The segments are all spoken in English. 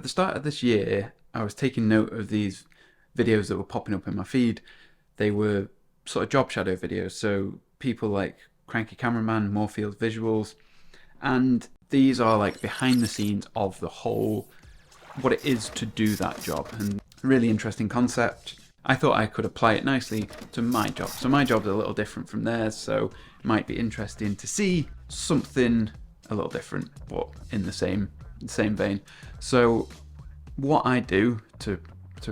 the start of this year, I was taking note of these videos that were popping up in my feed. They were sort of job shadow videos, so people like Cranky Cameraman, Moorfield Visuals, and these are like behind the scenes of the whole, what it is to do that job, and really interesting concept. I thought I could apply it nicely to my job. So my job's a little different from theirs, so it might be interesting to see something a little different, but in the same vein. So what I do to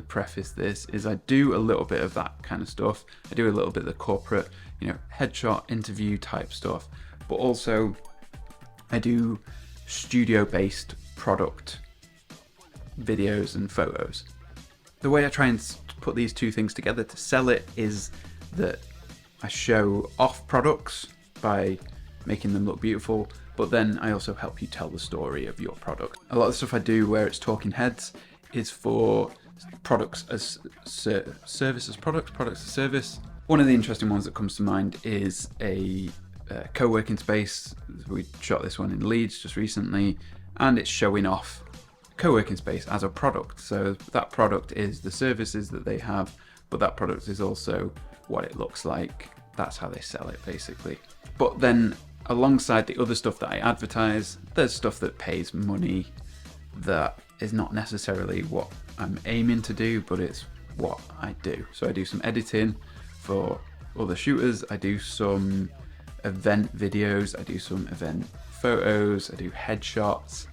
preface this is I do a little bit of that kind of stuff. I do a little bit of the corporate, headshot interview type stuff, but also I do studio-based product videos and photos. The way I try and put these two things together to sell it is that I show off products by making them look beautiful, but then I also help you tell the story of your product. A lot of the stuff I do where it's talking heads is for products as service as products as service. One of the interesting ones that comes to mind is a co-working space. We shot this one in Leeds just recently, and it's showing off co-working space as a product. So that product is the services that they have, but that product is also what it looks like. That's how they sell it, basically. But then alongside the other stuff that I advertise, there's stuff that pays money that is not necessarily what I'm aiming to do, but it's what I do. So I do some editing for other shooters, I do some event videos, I do some event photos, I do headshots,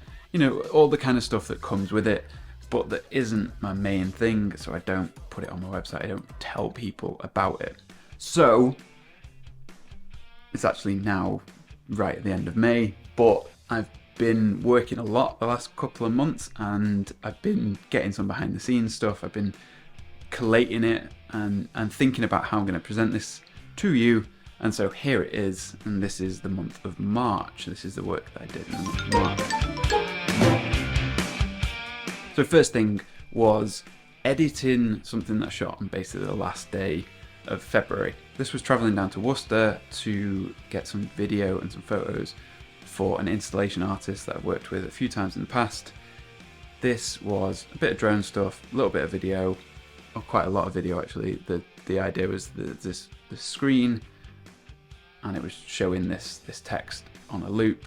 all the kind of stuff that comes with it, but that isn't my main thing, so I don't put it on my website, I don't tell people about it. So it's actually now right at the end of May, but I've been working a lot the last couple of months, and I've been getting some behind the scenes stuff. I've been collating it and thinking about how I'm going to present this to you. And so here it is, and this is the month of March. This is the work that I did in the month of March. So first thing was editing something that I shot on basically the last day of February. This was traveling down to Worcester to get some video and some photos for an installation artist that I've worked with a few times in the past. This was a bit of drone stuff, a little bit of video, or quite a lot of video actually. The idea was the screen, and it was showing this text on a loop,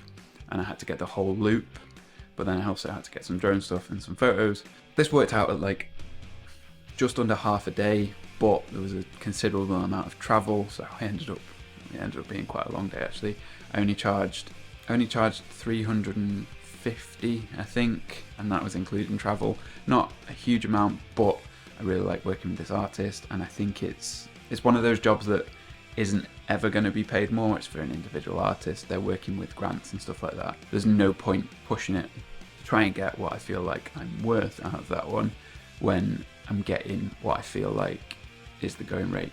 and I had to get the whole loop, but then I also had to get some drone stuff and some photos. This worked out at like just under half a day, but there was a considerable amount of travel, so it ended up being quite a long day actually. I only charged 350, I think, and that was including travel. Not a huge amount, but I really like working with this artist, and I think it's one of those jobs that isn't ever going to be paid more. It's for an individual artist. They're working with grants and stuff like that. There's no point pushing it to try and get what I feel like I'm worth out of that one when I'm getting what I feel like is the going rate.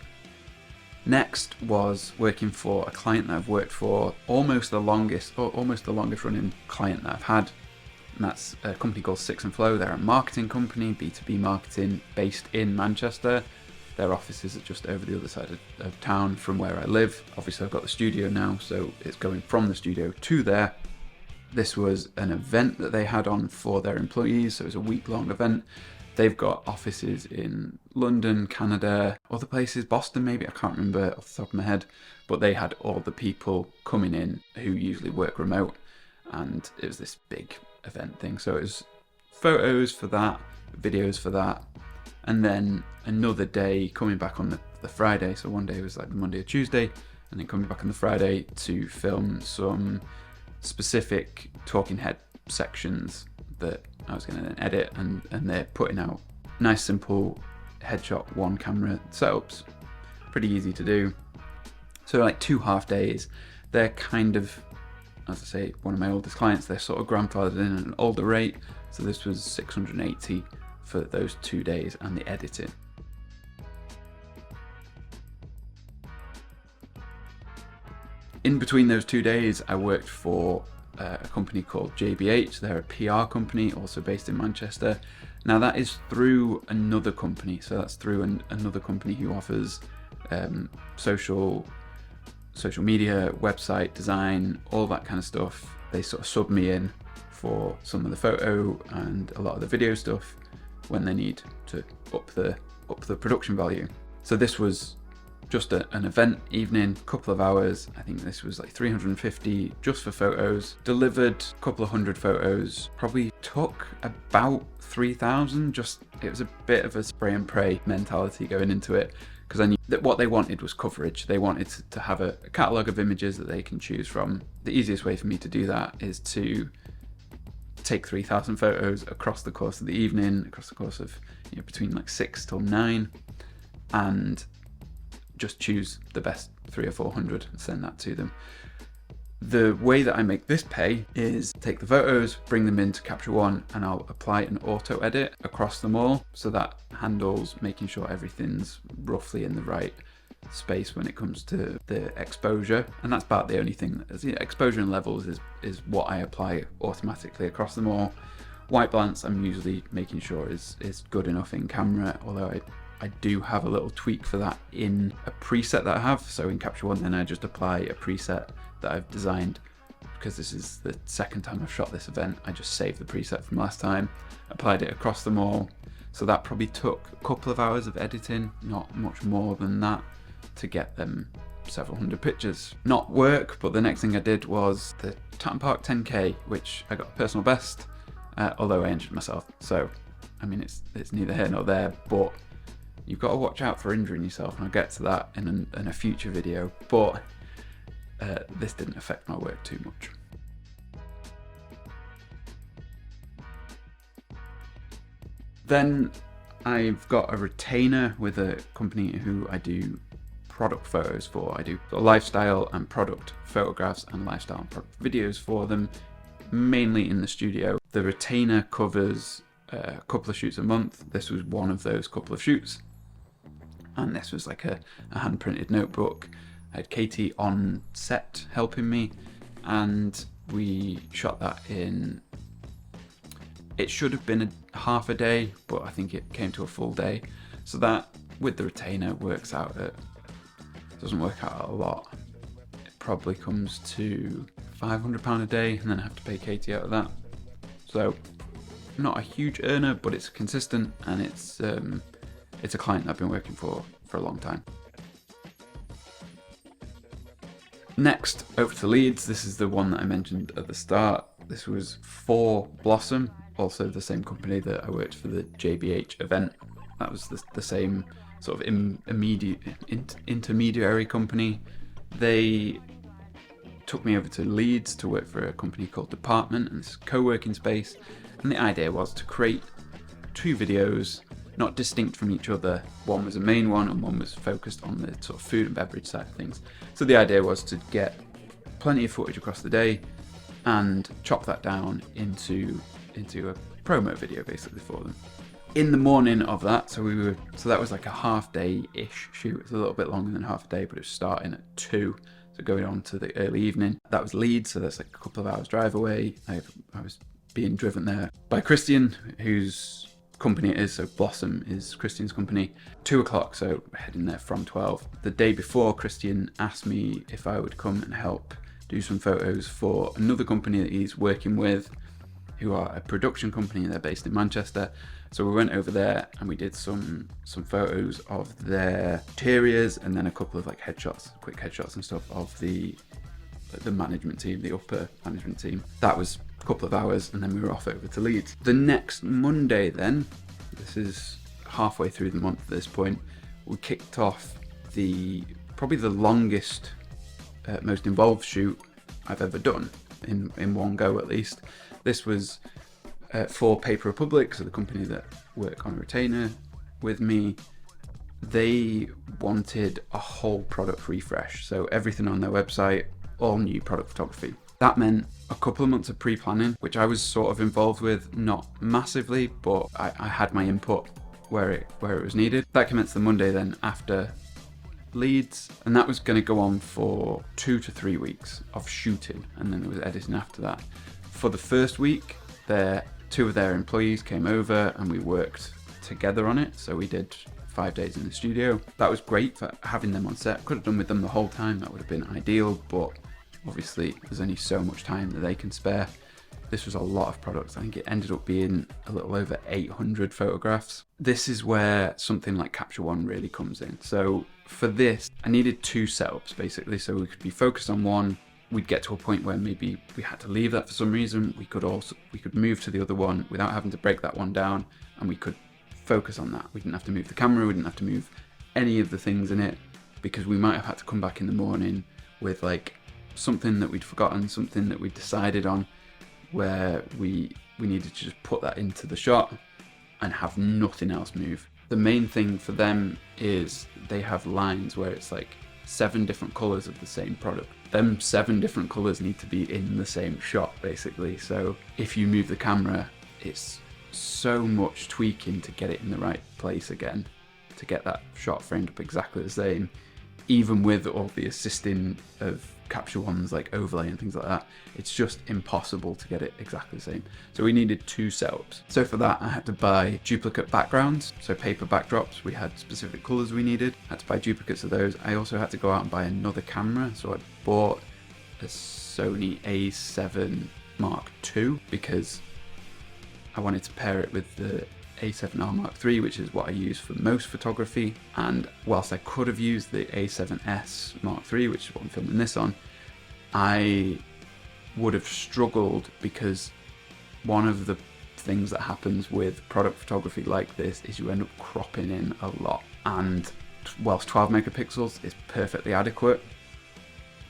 Next was working for a client that I've worked for almost the longest running client that I've had, and that's a company called Six and Flow. They're a marketing company, B2B marketing, based in Manchester. Their offices are just over the other side of town from where I live. Obviously I've got the studio now, so it's going from the studio to there. This was an event that they had on for their employees, so it was a week-long event. They've got offices in London, Canada, other places, Boston maybe, I can't remember off the top of my head, but they had all the people coming in who usually work remote, and it was this big event thing. So it was photos for that, videos for that, and then another day coming back on the Friday. So one day was like the Monday or Tuesday, and then coming back on the Friday to film some specific talking head sections that I was going to then edit, and they're putting out nice simple headshot one camera setups, pretty easy to do. So like 2 half days. They're kind of, as I say, one of my oldest clients. They're sort of grandfathered in at an older rate, so this was 680 for those 2 days and the editing. In between those 2 days, I worked for a company called JBH. They're a PR company, also based in Manchester. Now that is through another company, so that's through another company who offers social media, website design, all that kind of stuff. They sort of sub me in for some of the photo and a lot of the video stuff when they need to up the production value. So this was just an event evening, couple of hours. I think this was like 350 just for photos. Delivered a couple of hundred photos. Probably took about 3,000. It was a bit of a spray and pray mentality going into it, because I knew that what they wanted was coverage. They wanted to have a catalogue of images that they can choose from. The easiest way for me to do that is to take 3,000 photos across the course of the evening, across the course of between like 6 till 9, and just choose the best 300 or 400 and send that to them. The way that I make this pay is take the photos, bring them into Capture One, and I'll apply an auto edit across them all. So that handles making sure everything's roughly in the right space when it comes to the exposure. And that's about the only thing. Exposure and levels is what I apply automatically across them all. White balance I'm usually making sure is good enough in camera, although I do have a little tweak for that in a preset that I have. So in Capture One, then I just apply a preset that I've designed, because this is the second time I've shot this event. I just saved the preset from last time, applied it across them all. So that probably took a couple of hours of editing, not much more than that, to get them several hundred pictures. Not work, but the next thing I did was the Tatton Park 10K, which I got a personal best, although I injured myself. So, I mean, it's neither here nor there, but you've got to watch out for injuring yourself, and I'll get to that in a future video, but this didn't affect my work too much. Then I've got a retainer with a company who I do product photos for. I do lifestyle and product photographs and lifestyle and product videos for them, mainly in the studio. The retainer covers a couple of shoots a month. This was one of those couple of shoots. And this was like a hand-printed notebook. I had Katie on set helping me, and we shot that in, it should have been half a day, but I think it came to a full day. So that, with the retainer, works out at, doesn't work out a lot. It probably comes to £500 a day, and then I have to pay Katie out of that. So not a huge earner, but it's consistent, and it's a client I've been working for a long time. Next, over to Leeds. This is the one that I mentioned at the start. This was for Blossom, also the same company that I worked for the JBH event. That was the same sort of intermediary company. They took me over to Leeds to work for a company called Department, and it's a co-working space. And the idea was to create 2 videos, not distinct from each other. One was a main one and one was focused on the sort of food and beverage side of things. So the idea was to get plenty of footage across the day and chop that down into a promo video basically for them. In the morning of that, so that was like a half day-ish shoot. It's a little bit longer than half a day, but it was starting at 2, so going on to the early evening. That was Leeds, so that's like a couple of hours drive away. I was being driven there by Christian, whose company it is, so Blossom is Christian's company. 2 o'clock, so heading there from 12. The day before, Christian asked me if I would come and help do some photos for another company that he's working with, who are a production company. They're based in Manchester. So we went over there and we did some photos of their interiors, and then a couple of like headshots, quick headshots and stuff of the management team, the upper management team. That was a couple of hours, and then we were off over to Leeds. The next Monday then, this is halfway through the month at this point, we kicked off probably the longest, most involved shoot I've ever done in one go at least. This was for Paper Republic, so the company that work on a retainer with me. They wanted a whole product refresh, so everything on their website, all new product photography. That meant a couple of months of pre-planning, which I was sort of involved with, not massively, but I had my input where it was needed. That commenced the Monday then after Leeds, and that was going to go on for 2 to 3 weeks of shooting, and then there was editing after that. For the first week, 2 of their employees came over and we worked together on it, so we did 5 days in the studio. That was great for having them on set. Could have done with them the whole time, that would have been ideal, but obviously there's only so much time that they can spare. This was a lot of products. I think it ended up being a little over 800 photographs. This is where something like Capture One really comes in. So for this, I needed 2 setups basically, so we could be focused on one. We'd get to a point where maybe we had to leave that for some reason. We could move to the other one without having to break that one down, and we could focus on that. We didn't have to move the camera, we didn't have to move any of the things in it, because we might have had to come back in the morning with like something that we'd forgotten, something that we decided on, where we needed to just put that into the shot and have nothing else move. The main thing for them is they have lines where it's like 7 different colors of the same product. Them 7 different colors need to be in the same shot basically. So if you move the camera, it's so much tweaking to get it in the right place again, to get that shot framed up exactly the same, even with all the assisting of Capture One's like overlay and things like that. It's just impossible to get it exactly the same. So we needed 2 setups. So for that, I had to buy duplicate backgrounds, so paper backdrops. We had specific colors we needed. I had to buy duplicates of those. I also had to go out and buy another camera. So I bought a Sony A7 Mark II because I wanted to pair it with the A7R Mark III, which is what I use for most photography. And whilst I could have used the A7S Mark III, which is what I'm filming this on, I would have struggled because one of the things that happens with product photography like this is you end up cropping in a lot. And whilst 12 megapixels is perfectly adequate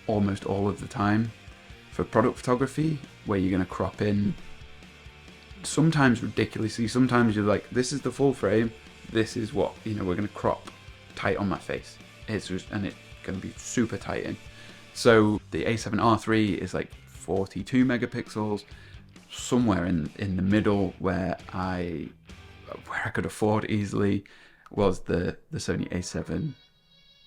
almost all of the time, for product photography where you're going to crop in sometimes ridiculously, sometimes you're like, this is the full frame, this is what, you know, we're going to crop tight on my face. And it's going to be super tight in. So the A7R III is like 42 megapixels, somewhere in the middle where I could afford easily was the Sony A7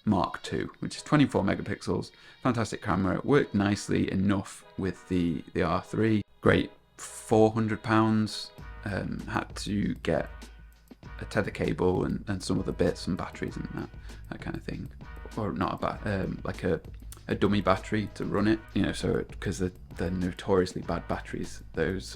Mark II, which is 24 megapixels, fantastic camera, worked nicely enough with the R3, great. £400, had to get a tether cable and some other bits and batteries and that kind of thing, or not like a dummy battery to run it, you know, so because they're notoriously bad batteries, those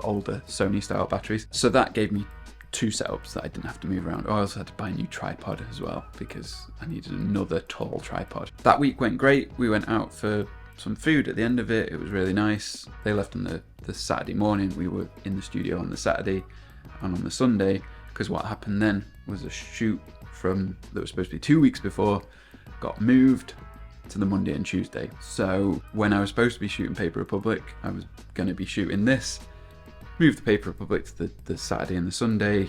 older Sony style batteries. So that gave me 2 setups that I didn't have to move around. I also had to buy a new tripod as well because I needed another tall tripod. That week went great. We went out for some food at the end of it. It was really nice. They left on the Saturday morning. We were in the studio on the Saturday and on the Sunday, because what happened then was a shoot that was supposed to be 2 weeks before got moved to the Monday and Tuesday. So when I was supposed to be shooting Paper Republic, I was going to be shooting this, moved the Paper Republic to the Saturday and the Sunday,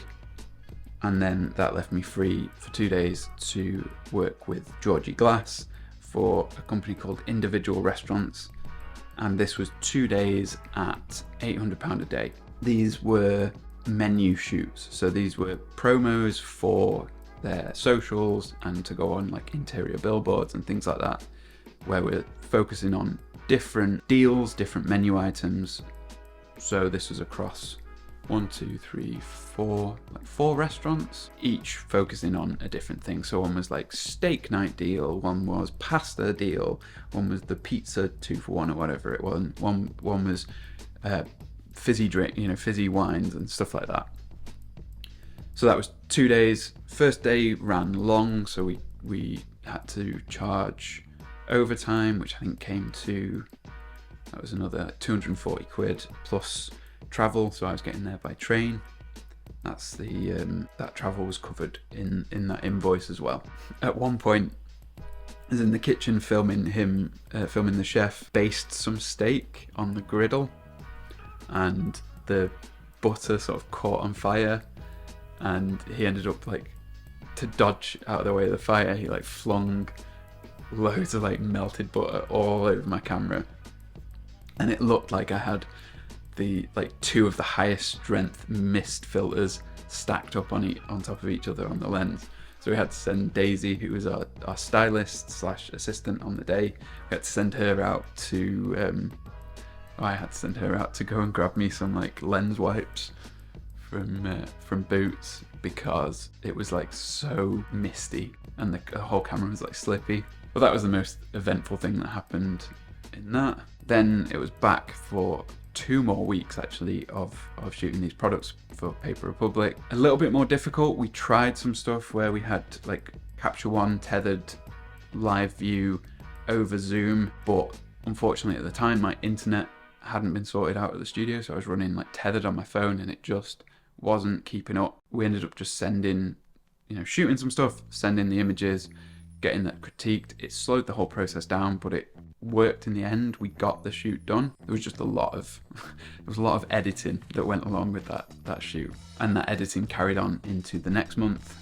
and then that left me free for 2 days to work with Georgie Glass for a company called Individual Restaurants, and this was 2 days at £800 a day. These were menu shoots, so these were promos for their socials and to go on like interior billboards and things like that, where we're focusing on different deals, different menu items. So this was across 4 restaurants, each focusing on a different thing. So one was like steak night deal, one was pasta deal, one was the pizza 2 for 1 or whatever it was, one was fizzy drink, you know, fizzy wines and stuff like that. So that was 2 days. First day ran long, so we had to charge overtime, which I think came to, that was another 240 quid plus travel, so I was getting there by train. That's that travel was covered in that invoice as well. At one point, I was in the kitchen filming the chef baste some steak on the griddle, and the butter sort of caught on fire, and he ended up, like, to dodge out of the way of the fire, he like flung loads of like melted butter all over my camera, and it looked like I had the 2 of the highest strength mist filters stacked up on top of each other on the lens. So we had to send Daisy, who was our stylist / assistant on the day, we had to send her out to I had to send her out to go and grab me some like lens wipes from Boots, because it was like so misty and the whole camera was like slippy. But that was the most eventful thing that happened in that. Then it was back for 2 more weeks actually of shooting these products for Paper Republic. A little bit more difficult. We tried some stuff where we had like Capture One tethered live view over Zoom, but unfortunately at the time my internet hadn't been sorted out at the studio, so I was running like tethered on my phone and it just wasn't keeping up. We ended up just sending, shooting some stuff, sending the images, getting that critiqued. It slowed the whole process down, but it worked in the end. We got the shoot done. There was just a lot of editing that went along with that shoot, and that editing carried on into the next month,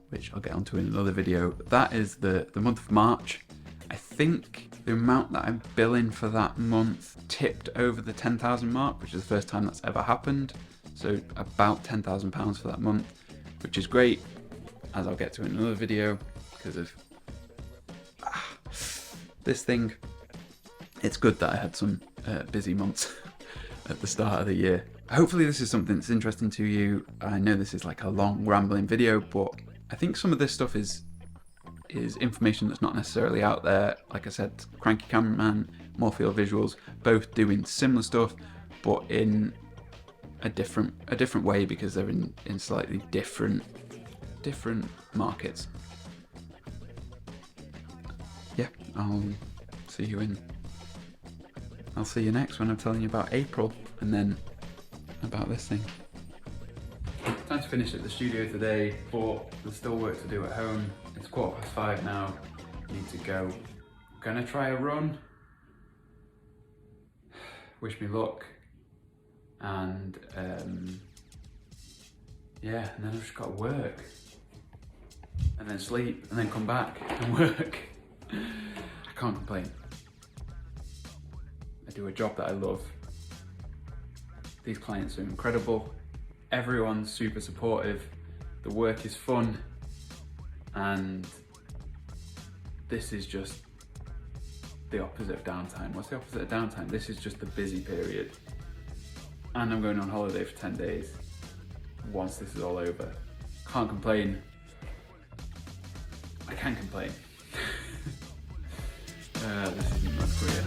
which I'll get onto in another video. That is the month of March. I think the amount that I'm billing for that month tipped over the 10,000 mark, which is the first time that's ever happened. So about £10,000 for that month, which is great, as I'll get to in another video, because of this thing. It's good that I had some busy months at the start of the year. Hopefully this is something that's interesting to you. I know this is like a long rambling video, but I think some of this stuff is information that's not necessarily out there. Like I said, Cranky Cameraman, Morpheal Visuals, both doing similar stuff, but in a different way, because they're in slightly different markets. Yeah, I'll see you next when I'm telling you about April, and then about this thing. Time to finish at the studio today, but there's still work to do at home. It's 5:15 now, need to go. I'm gonna try a run. Wish me luck. And yeah, and then I've just got to work. And then sleep, and then come back and work. I can't complain. I do a job that I love. These clients are incredible. Everyone's super supportive. The work is fun. And this is just the opposite of downtime. What's the opposite of downtime? This is just the busy period. And I'm going on holiday for 10 days once this is all over. Can't complain. I can complain. This isn't my career.